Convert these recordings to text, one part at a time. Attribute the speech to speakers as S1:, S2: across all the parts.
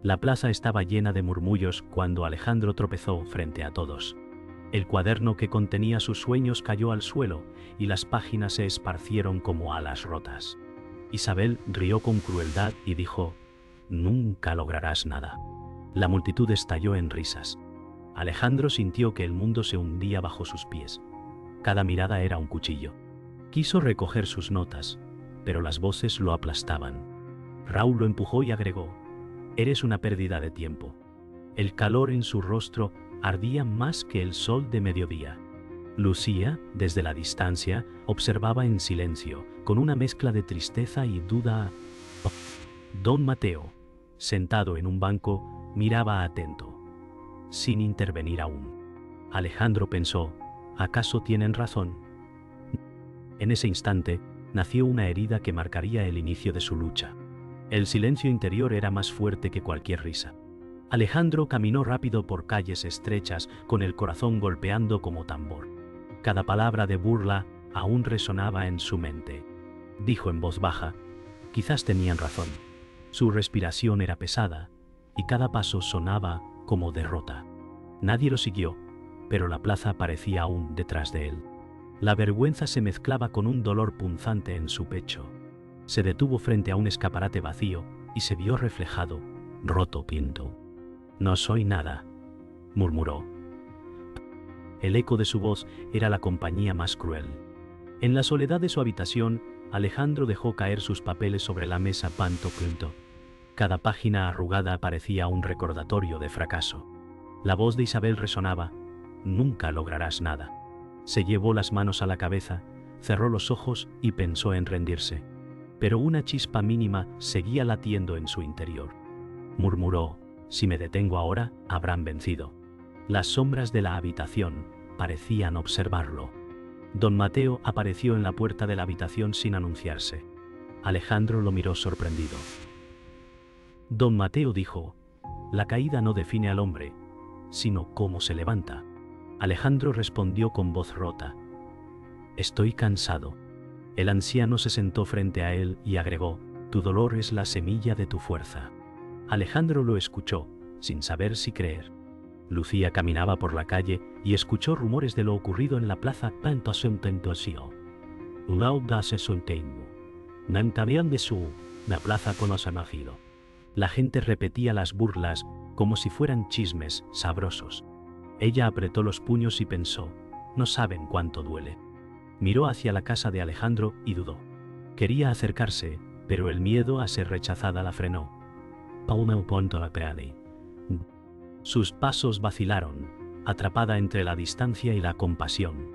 S1: La plaza estaba llena de murmullos cuando Alejandro tropezó frente a todos. El cuaderno que contenía sus sueños cayó al suelo y las páginas se esparcieron como alas rotas. Isabel rió con crueldad y dijo: «Nunca lograrás nada». La multitud estalló en risas. Alejandro sintió que el mundo se hundía bajo sus pies. Cada mirada era un cuchillo. Quiso recoger sus notas, pero las voces lo aplastaban. Raúl lo empujó y agregó: «Eres una pérdida de tiempo». El calor en su rostro ardía más que el sol de mediodía. Lucía, desde la distancia, observaba en silencio, con una mezcla de tristeza y duda. Don Mateo, sentado en un banco, miraba atento, sin intervenir aún. Alejandro pensó: ¿acaso tienen razón? En ese instante, nació una herida que marcaría el inicio de su lucha. El silencio interior era más fuerte que cualquier risa. Alejandro caminó rápido por calles estrechas, con el corazón golpeando como tambor. Cada palabra de burla aún resonaba en su mente. Dijo en voz baja: «Quizás tenían razón». Su respiración era pesada, y cada paso sonaba como derrota. Nadie lo siguió, pero la plaza parecía aún detrás de él. La vergüenza se mezclaba con un dolor punzante en su pecho. Se detuvo frente a un escaparate vacío y se vio reflejado, roto pinto. «No soy nada», murmuró. El eco de su voz era la compañía más cruel. En la soledad de su habitación, Alejandro dejó caer sus papeles sobre la mesa panto punto. Cada página arrugada parecía un recordatorio de fracaso. La voz de Isabel resonaba: «Nunca lograrás nada». Se llevó las manos a la cabeza, cerró los ojos y pensó en rendirse. Pero una chispa mínima seguía latiendo en su interior. Murmuró: «Si me detengo ahora, habrán vencido». Las sombras de la habitación parecían observarlo. Don Mateo apareció en la puerta de la habitación sin anunciarse. Alejandro lo miró sorprendido. Don Mateo dijo: «La caída no define al hombre, sino cómo se levanta». Alejandro respondió con voz rota: «Estoy cansado». El anciano se sentó frente a él y agregó: «Tu dolor es la semilla de tu fuerza». Alejandro lo escuchó, sin saber si creer. Lucía caminaba por la calle y escuchó rumores de lo ocurrido en la plaza. La plaza conocido. La gente repetía las burlas como si fueran chismes sabrosos. Ella apretó los puños y pensó: «No saben cuánto duele». Miró hacia la casa de Alejandro y dudó. Quería acercarse, pero el miedo a ser rechazada la frenó. Sus pasos vacilaron, atrapada entre la distancia y la compasión.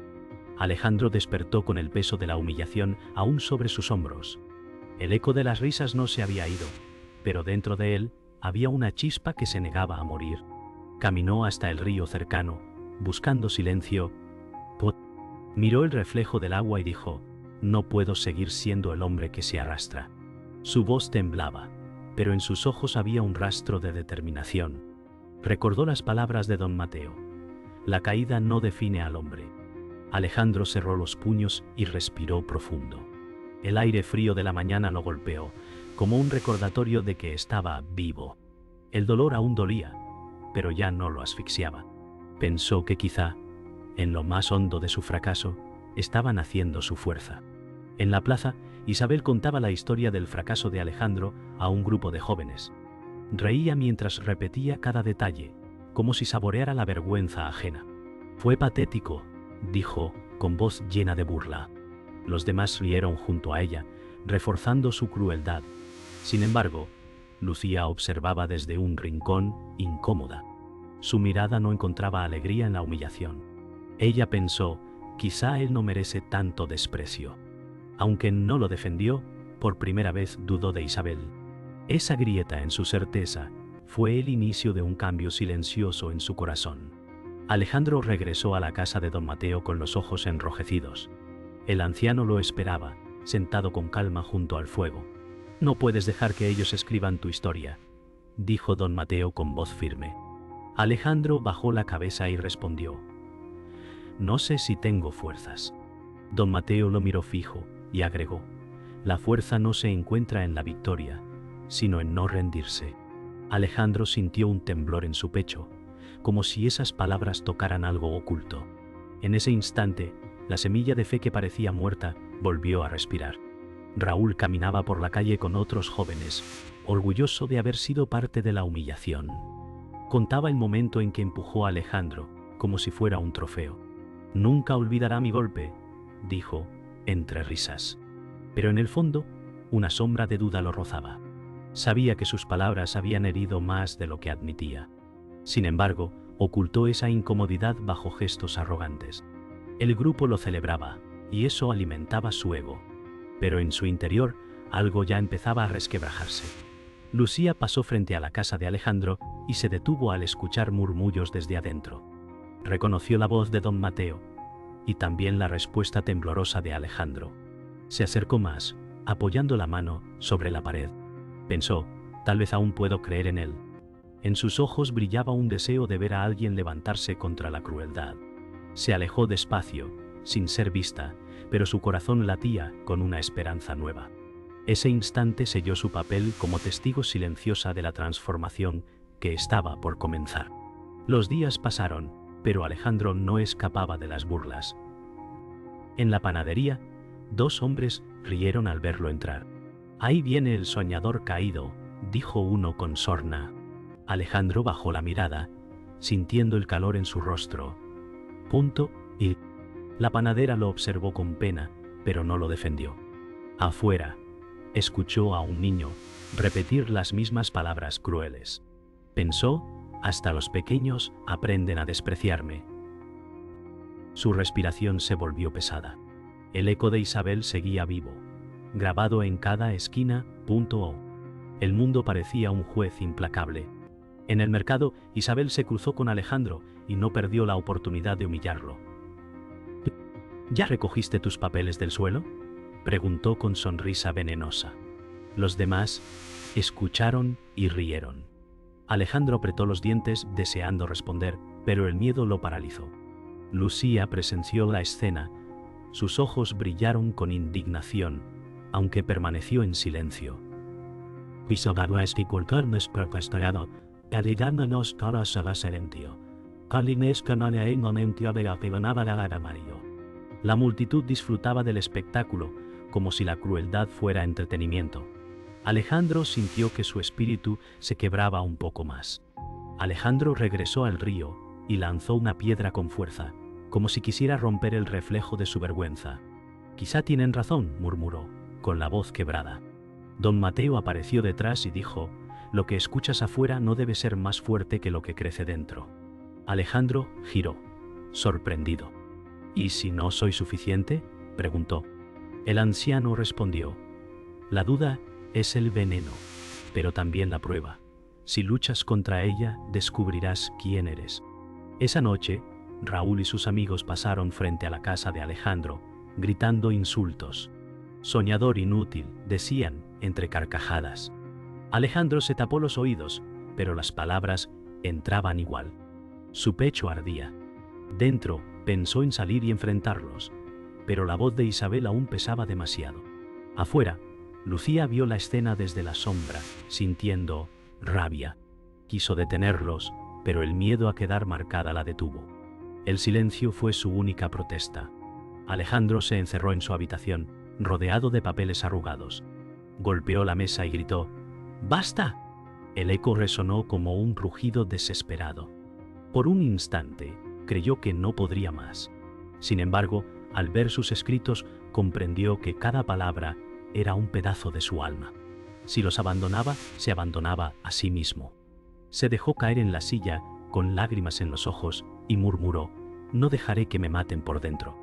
S1: Alejandro despertó con el peso de la humillación aún sobre sus hombros. El eco de las risas no se había ido, pero dentro de él había una chispa que se negaba a morir. Caminó hasta el río cercano, buscando silencio. Miró el reflejo del agua y dijo: «No puedo seguir siendo el hombre que se arrastra». Su voz temblaba, pero en sus ojos había un rastro de determinación. Recordó las palabras de don Mateo: «La caída no define al hombre». Alejandro cerró los puños y respiró profundo. El aire frío de la mañana lo golpeó, como un recordatorio de que estaba vivo. El dolor aún dolía, pero ya no lo asfixiaba. Pensó que quizá, en lo más hondo de su fracaso, estaba naciendo su fuerza. En la plaza, Isabel contaba la historia del fracaso de Alejandro a un grupo de jóvenes. Reía mientras repetía cada detalle, como si saboreara la vergüenza ajena. «Fue patético», dijo, con voz llena de burla. Los demás rieron junto a ella, reforzando su crueldad. Sin embargo, Lucía observaba desde un rincón, incómoda. Su mirada no encontraba alegría en la humillación. Ella pensó: quizá él no merece tanto desprecio. Aunque no lo defendió, por primera vez dudó de Isabel. Esa grieta en su certeza fue el inicio de un cambio silencioso en su corazón. Alejandro regresó a la casa de don Mateo con los ojos enrojecidos. El anciano lo esperaba, sentado con calma junto al fuego. «No puedes dejar que ellos escriban tu historia», dijo don Mateo con voz firme. Alejandro bajó la cabeza y respondió: «No sé si tengo fuerzas». Don Mateo lo miró fijo y agregó: «La fuerza no se encuentra en la victoria, sino en no rendirse». Alejandro sintió un temblor en su pecho, como si esas palabras tocaran algo oculto. En ese instante, la semilla de fe que parecía muerta volvió a respirar. Raúl caminaba por la calle con otros jóvenes, orgulloso de haber sido parte de la humillación. Contaba el momento en que empujó a Alejandro, como si fuera un trofeo. «Nunca olvidará mi golpe», dijo, entre risas. Pero en el fondo, una sombra de duda lo rozaba. Sabía que sus palabras habían herido más de lo que admitía. Sin embargo, ocultó esa incomodidad bajo gestos arrogantes. El grupo lo celebraba, y eso alimentaba su ego. Pero en su interior, algo ya empezaba a resquebrajarse. Lucía pasó frente a la casa de Alejandro y se detuvo al escuchar murmullos desde adentro. Reconoció la voz de don Mateo, y también la respuesta temblorosa de Alejandro. Se acercó más, apoyando la mano sobre la pared. Pensó, tal vez aún puedo creer en él. En sus ojos brillaba un deseo de ver a alguien levantarse contra la crueldad. Se alejó despacio, sin ser vista, pero su corazón latía con una esperanza nueva. Ese instante selló su papel como testigo silenciosa de la transformación que estaba por comenzar. Los días pasaron, pero Alejandro no escapaba de las burlas. En la panadería, dos hombres rieron al verlo entrar. «Ahí viene el soñador caído», dijo uno con sorna. Alejandro bajó la mirada, sintiendo el calor en su rostro. Y la panadera lo observó con pena, pero no lo defendió. Afuera, escuchó a un niño repetir las mismas palabras crueles. Pensó, hasta los pequeños aprenden a despreciarme. Su respiración se volvió pesada. El eco de Isabel seguía vivo, grabado en cada esquina. El mundo parecía un juez implacable. En el mercado, Isabel se cruzó con Alejandro y no perdió la oportunidad de humillarlo. «¿Ya recogiste tus papeles del suelo?», preguntó con sonrisa venenosa. Los demás escucharon y rieron. Alejandro apretó los dientes deseando responder, pero el miedo lo paralizó. Lucía presenció la escena. Sus ojos brillaron con indignación, aunque permaneció en silencio. La multitud disfrutaba del espectáculo, como si la crueldad fuera entretenimiento. Alejandro sintió que su espíritu se quebraba un poco más. Alejandro regresó al río y lanzó una piedra con fuerza, como si quisiera romper el reflejo de su vergüenza. «Quizá tienen razón», murmuró, con la voz quebrada. Don Mateo apareció detrás y dijo: «Lo que escuchas afuera no debe ser más fuerte que lo que crece dentro». Alejandro giró, sorprendido. «¿Y si no soy suficiente?», preguntó. El anciano respondió: «La duda es el veneno, pero también la prueba. Si luchas contra ella, descubrirás quién eres». Esa noche, Raúl y sus amigos pasaron frente a la casa de Alejandro, gritando insultos. «Soñador inútil», decían, entre carcajadas. Alejandro se tapó los oídos, pero las palabras entraban igual. Su pecho ardía. Dentro, pensó en salir y enfrentarlos, pero la voz de Isabel aún pesaba demasiado. Afuera, Lucía vio la escena desde la sombra, sintiendo rabia. Quiso detenerlos, pero el miedo a quedar marcada la detuvo. El silencio fue su única protesta. Alejandro se encerró en su habitación, rodeado de papeles arrugados. Golpeó la mesa y gritó: «¡Basta!». El eco resonó como un rugido desesperado. Por un instante, creyó que no podría más. Sin embargo, al ver sus escritos, comprendió que cada palabra era un pedazo de su alma. Si los abandonaba, se abandonaba a sí mismo. Se dejó caer en la silla, con lágrimas en los ojos, y murmuró: «No dejaré que me maten por dentro».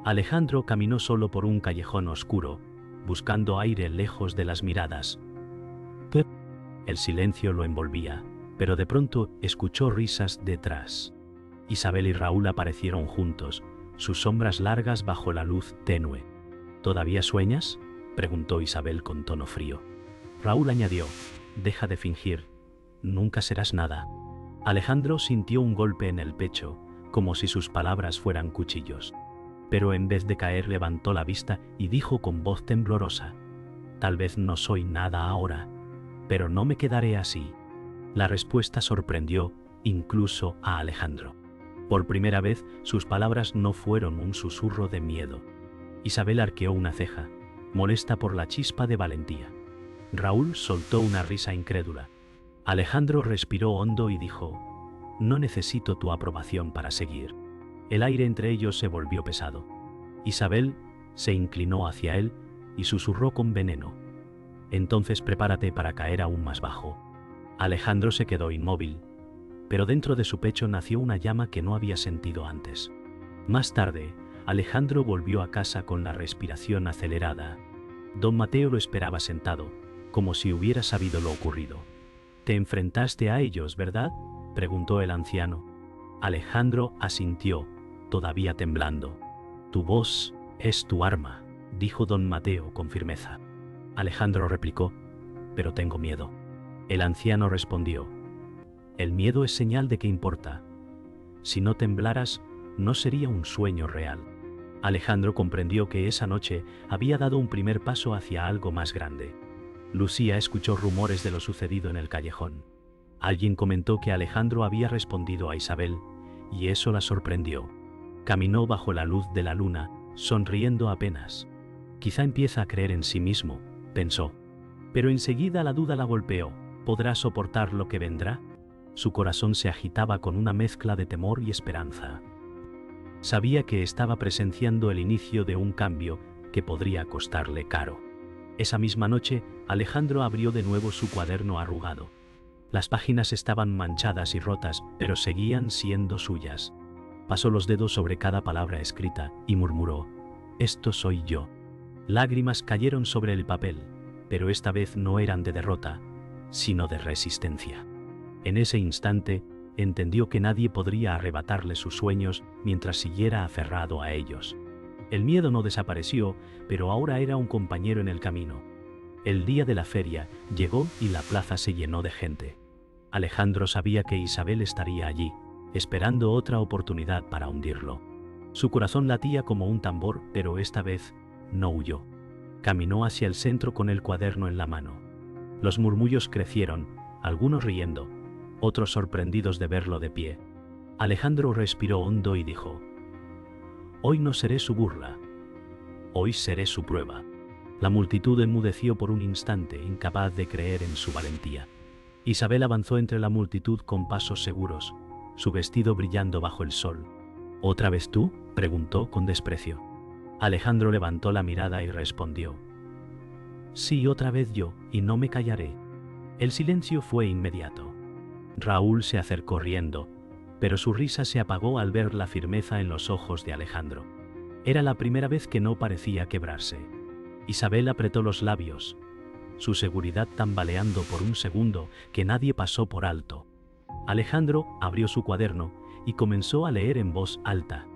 S1: Alejandro caminó solo por un callejón oscuro, buscando aire lejos de las miradas. El silencio lo envolvía, pero de pronto escuchó risas detrás. Isabel y Raúl aparecieron juntos, sus sombras largas bajo la luz tenue. «¿Todavía sueñas?», preguntó Isabel con tono frío. Raúl añadió: «Deja de fingir, nunca serás nada». Alejandro sintió un golpe en el pecho, como si sus palabras fueran cuchillos. Pero en vez de caer levantó la vista y dijo con voz temblorosa: «Tal vez no soy nada ahora, pero no me quedaré así». La respuesta sorprendió incluso a Alejandro. Por primera vez, sus palabras no fueron un susurro de miedo. Isabel arqueó una ceja, molesta por la chispa de valentía. Raúl soltó una risa incrédula. Alejandro respiró hondo y dijo: «No necesito tu aprobación para seguir». El aire entre ellos se volvió pesado. Isabel se inclinó hacia él y susurró con veneno: «Entonces prepárate para caer aún más bajo». Alejandro se quedó inmóvil, pero dentro de su pecho nació una llama que no había sentido antes. Más tarde, Alejandro volvió a casa con la respiración acelerada. Don Mateo lo esperaba sentado, como si hubiera sabido lo ocurrido. «Te enfrentaste a ellos, ¿verdad?», preguntó el anciano. Alejandro asintió, todavía temblando. «Tu voz es tu arma», dijo don Mateo con firmeza. Alejandro replicó: «Pero tengo miedo». El anciano respondió: «El miedo es señal de que importa. Si no temblaras, no sería un sueño real». Alejandro comprendió que esa noche había dado un primer paso hacia algo más grande. Lucía escuchó rumores de lo sucedido en el callejón. Alguien comentó que Alejandro había respondido a Isabel, y eso la sorprendió. Caminó bajo la luz de la luna, sonriendo apenas. «Quizá empieza a creer en sí mismo», pensó. Pero enseguida la duda la golpeó. ¿Podrá soportar lo que vendrá? Su corazón se agitaba con una mezcla de temor y esperanza. Sabía que estaba presenciando el inicio de un cambio que podría costarle caro. Esa misma noche, Alejandro abrió de nuevo su cuaderno arrugado. Las páginas estaban manchadas y rotas, pero seguían siendo suyas. Pasó los dedos sobre cada palabra escrita y murmuró: «Esto soy yo». Lágrimas cayeron sobre el papel, pero esta vez no eran de derrota, sino de resistencia. En ese instante, entendió que nadie podría arrebatarle sus sueños mientras siguiera aferrado a ellos. El miedo no desapareció, pero ahora era un compañero en el camino. El día de la feria llegó y la plaza se llenó de gente. Alejandro sabía que Isabel estaría allí, esperando otra oportunidad para hundirlo. Su corazón latía como un tambor, pero esta vez no huyó. Caminó hacia el centro con el cuaderno en la mano. Los murmullos crecieron, algunos riendo, otros sorprendidos de verlo de pie. Alejandro respiró hondo y dijo: «Hoy no seré su burla, hoy seré su prueba». La multitud enmudeció por un instante, incapaz de creer en su valentía. Isabel avanzó entre la multitud con pasos seguros, su vestido brillando bajo el sol. «¿Otra vez tú?», preguntó con desprecio. Alejandro levantó la mirada y respondió: «Sí, otra vez yo, y no me callaré». El silencio fue inmediato. Raúl se acercó riendo, pero su risa se apagó al ver la firmeza en los ojos de Alejandro. Era la primera vez que no parecía quebrarse. Isabel apretó los labios, su seguridad tambaleando por un segundo que nadie pasó por alto. Alejandro abrió su cuaderno y comenzó a leer en voz alta.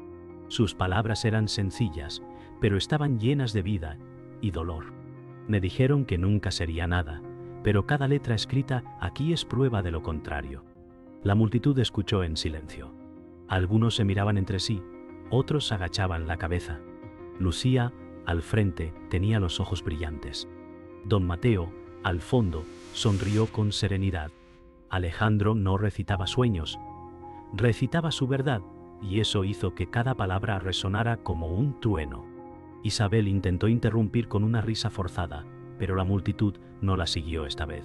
S1: Sus palabras eran sencillas, pero estaban llenas de vida y dolor. «Me dijeron que nunca sería nada, pero cada letra escrita aquí es prueba de lo contrario». La multitud escuchó en silencio. Algunos se miraban entre sí, otros agachaban la cabeza. Lucía, al frente, tenía los ojos brillantes. Don Mateo, al fondo, sonrió con serenidad. Alejandro no recitaba sueños, recitaba su verdad, y eso hizo que cada palabra resonara como un trueno. Isabel intentó interrumpir con una risa forzada, pero la multitud no la siguió esta vez.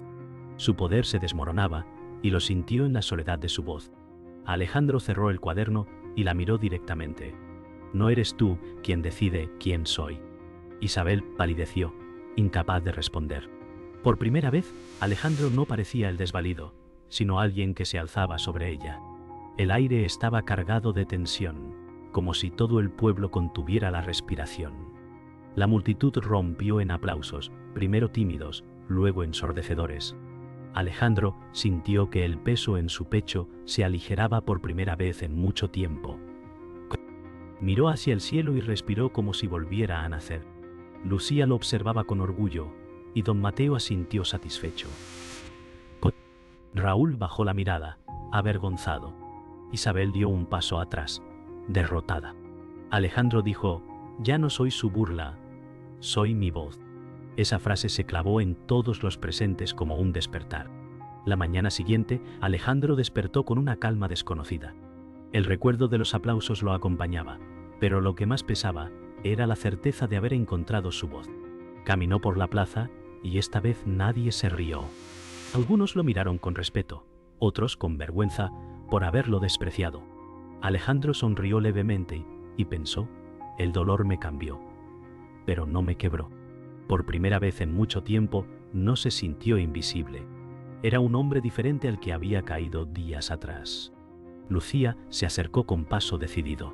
S1: Su poder se desmoronaba y lo sintió en la soledad de su voz. Alejandro cerró el cuaderno y la miró directamente. «No eres tú quien decide quién soy». Isabel palideció, incapaz de responder. Por primera vez, Alejandro no parecía el desvalido, sino alguien que se alzaba sobre ella. El aire estaba cargado de tensión, como si todo el pueblo contuviera la respiración. La multitud rompió en aplausos, primero tímidos, luego ensordecedores. Alejandro sintió que el peso en su pecho se aligeraba por primera vez en mucho tiempo. Miró hacia el cielo y respiró como si volviera a nacer. Lucía lo observaba con orgullo, y don Mateo asintió satisfecho. Raúl bajó la mirada, avergonzado. Isabel dio un paso atrás, derrotada. Alejandro dijo: «Ya no soy su burla, soy mi voz». Esa frase se clavó en todos los presentes como un despertar. La mañana siguiente, Alejandro despertó con una calma desconocida. El recuerdo de los aplausos lo acompañaba, pero lo que más pesaba era la certeza de haber encontrado su voz. Caminó por la plaza y esta vez nadie se rió. Algunos lo miraron con respeto, otros con vergüenza por haberlo despreciado. Alejandro sonrió levemente y pensó, el dolor me cambió, pero no me quebró. Por primera vez en mucho tiempo no se sintió invisible. Era un hombre diferente al que había caído días atrás. Lucía se acercó con paso decidido.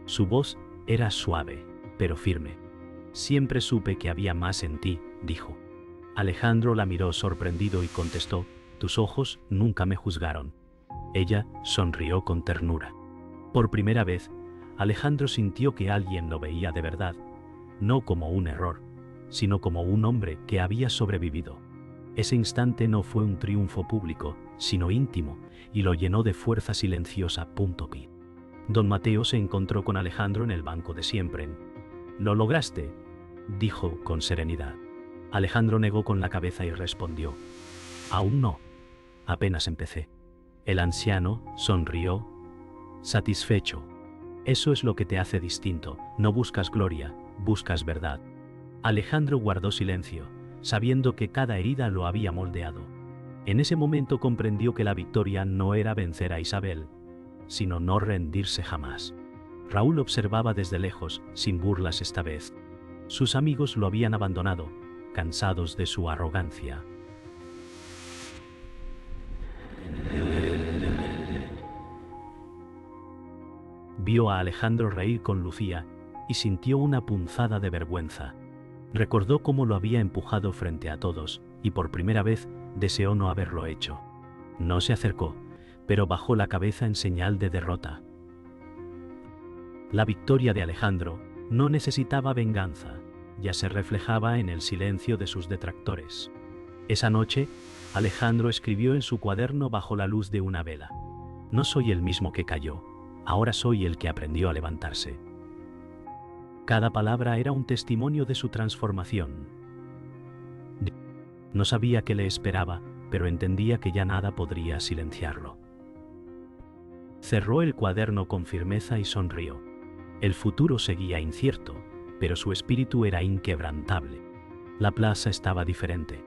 S1: Su voz era suave, pero firme. Siempre supe que había más en ti, dijo. Alejandro la miró sorprendido y contestó, tus ojos nunca me juzgaron. Ella sonrió con ternura. Por primera vez, Alejandro sintió que alguien lo veía de verdad, no como un error, sino como un hombre que había sobrevivido. Ese instante no fue un triunfo público, sino íntimo, y lo llenó de fuerza silenciosa. Don Mateo se encontró con Alejandro en el banco de siempre. «¿Lo lograste?», dijo con serenidad. Alejandro negó con la cabeza y respondió, «Aún no. Apenas empecé». El anciano sonrió, satisfecho. «Eso es lo que te hace distinto. No buscas gloria, buscas verdad». Alejandro guardó silencio, sabiendo que cada herida lo había moldeado. En ese momento comprendió que la victoria no era vencer a Isabel, sino no rendirse jamás. Raúl observaba desde lejos, sin burlas esta vez. Sus amigos lo habían abandonado, cansados de su arrogancia. Vio a Alejandro reír con Lucía y sintió una punzada de vergüenza. Recordó cómo lo había empujado frente a todos y por primera vez deseó no haberlo hecho. No se acercó, pero bajó la cabeza en señal de derrota. La victoria de Alejandro no necesitaba venganza, ya se reflejaba en el silencio de sus detractores. Esa noche, Alejandro escribió en su cuaderno bajo la luz de una vela: «No soy el mismo que cayó, ahora soy el que aprendió a levantarse». Cada palabra era un testimonio de su transformación. No sabía qué le esperaba, pero entendía que ya nada podría silenciarlo. Cerró el cuaderno con firmeza y sonrió. El futuro seguía incierto, pero su espíritu era inquebrantable. La plaza estaba diferente.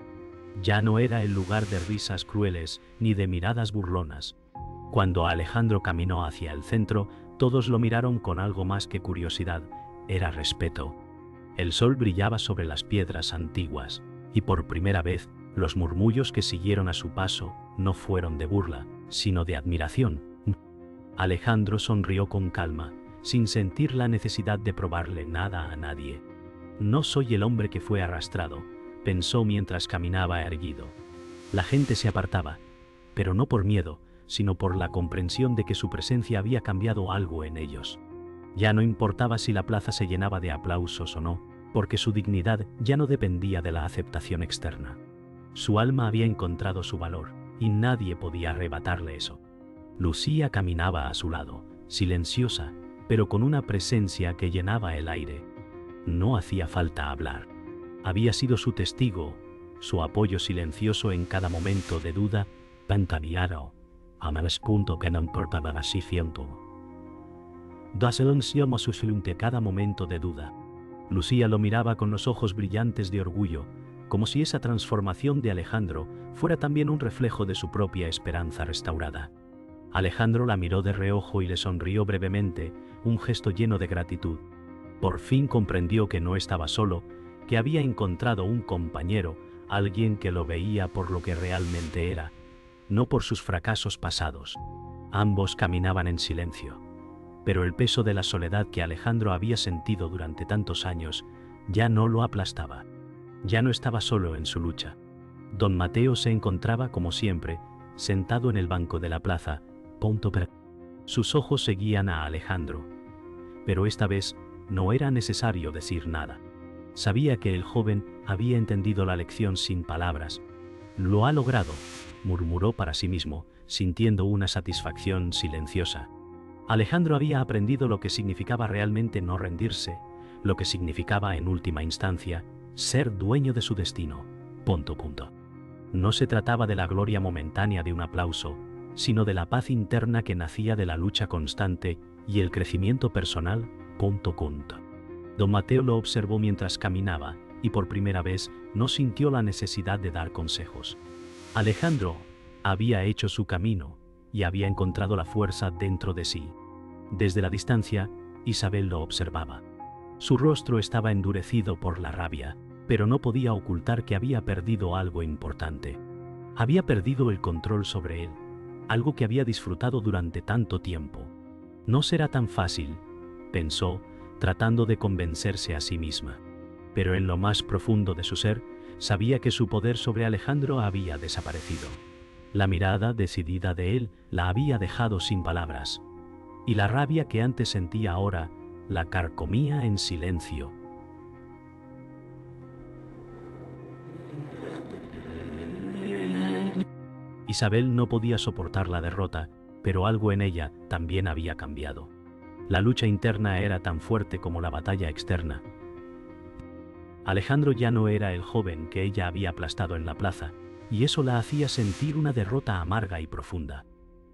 S1: Ya no era el lugar de risas crueles ni de miradas burlonas. Cuando Alejandro caminó hacia el centro, todos lo miraron con algo más que curiosidad, era respeto. El sol brillaba sobre las piedras antiguas, y por primera vez, los murmullos que siguieron a su paso no fueron de burla, sino de admiración. Alejandro sonrió con calma, sin sentir la necesidad de probarle nada a nadie. «No soy el hombre que fue arrastrado», pensó mientras caminaba erguido. La gente se apartaba, pero no por miedo, sino por la comprensión de que su presencia había cambiado algo en ellos. Ya no importaba si la plaza se llenaba de aplausos o no, porque su dignidad ya no dependía de la aceptación externa. Su alma había encontrado su valor, y nadie podía arrebatarle eso. Lucía caminaba a su lado, silenciosa, pero con una presencia que llenaba el aire. No hacía falta hablar. Había sido su testigo, su apoyo silencioso en cada momento de duda. «Pantaniaro, amas punto que no importaba así siento». Da silencio a su cada momento de duda. Lucía lo miraba con los ojos brillantes de orgullo, como si esa transformación de Alejandro fuera también un reflejo de su propia esperanza restaurada. Alejandro la miró de reojo y le sonrió brevemente, un gesto lleno de gratitud. Por fin comprendió que no estaba solo, que había encontrado un compañero, alguien que lo veía por lo que realmente era, no por sus fracasos pasados. Ambos caminaban en silencio, pero el peso de la soledad que Alejandro había sentido durante tantos años ya no lo aplastaba. Ya no estaba solo en su lucha. Don Mateo se encontraba, como siempre, sentado en el banco de la plaza. Sus ojos seguían a Alejandro, pero esta vez no era necesario decir nada. Sabía que el joven había entendido la lección sin palabras. «Lo ha logrado», murmuró para sí mismo, sintiendo una satisfacción silenciosa. Alejandro había aprendido lo que significaba realmente no rendirse, lo que significaba en última instancia ser dueño de su destino. No se trataba de la gloria momentánea de un aplauso, sino de la paz interna que nacía de la lucha constante y el crecimiento personal. Don Mateo lo observó mientras caminaba y por primera vez no sintió la necesidad de dar consejos. Alejandro había hecho su camino y había encontrado la fuerza dentro de sí. Desde la distancia, Isabel lo observaba. Su rostro estaba endurecido por la rabia, pero no podía ocultar que había perdido algo importante. Había perdido el control sobre él, algo que había disfrutado durante tanto tiempo. No será tan fácil, pensó, tratando de convencerse a sí misma. Pero en lo más profundo de su ser, sabía que su poder sobre Alejandro había desaparecido. La mirada decidida de él la había dejado sin palabras, y la rabia que antes sentía ahora la carcomía en silencio. Isabel no podía soportar la derrota, pero algo en ella también había cambiado. La lucha interna era tan fuerte como la batalla externa. Alejandro ya no era el joven que ella había aplastado en la plaza, y eso la hacía sentir una derrota amarga y profunda.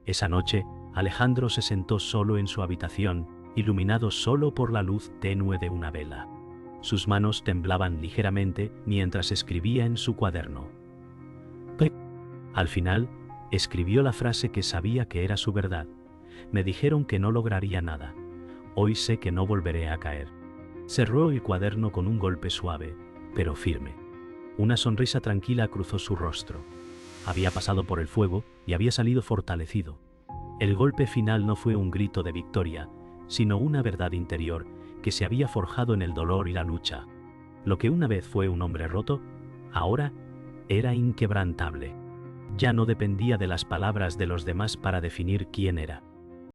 S1: Esa noche, Alejandro se sentó solo en su habitación, iluminado solo por la luz tenue de una vela. Sus manos temblaban ligeramente mientras escribía en su cuaderno. Al final, escribió la frase que sabía que era su verdad. Me dijeron que no lograría nada. Hoy sé que no volveré a caer. Cerró el cuaderno con un golpe suave, pero firme. Una sonrisa tranquila cruzó su rostro. Había pasado por el fuego y había salido fortalecido. El golpe final no fue un grito de victoria, sino una verdad interior que se había forjado en el dolor y la lucha. Lo que una vez fue un hombre roto, ahora era inquebrantable. Ya no dependía de las palabras de los demás para definir quién era.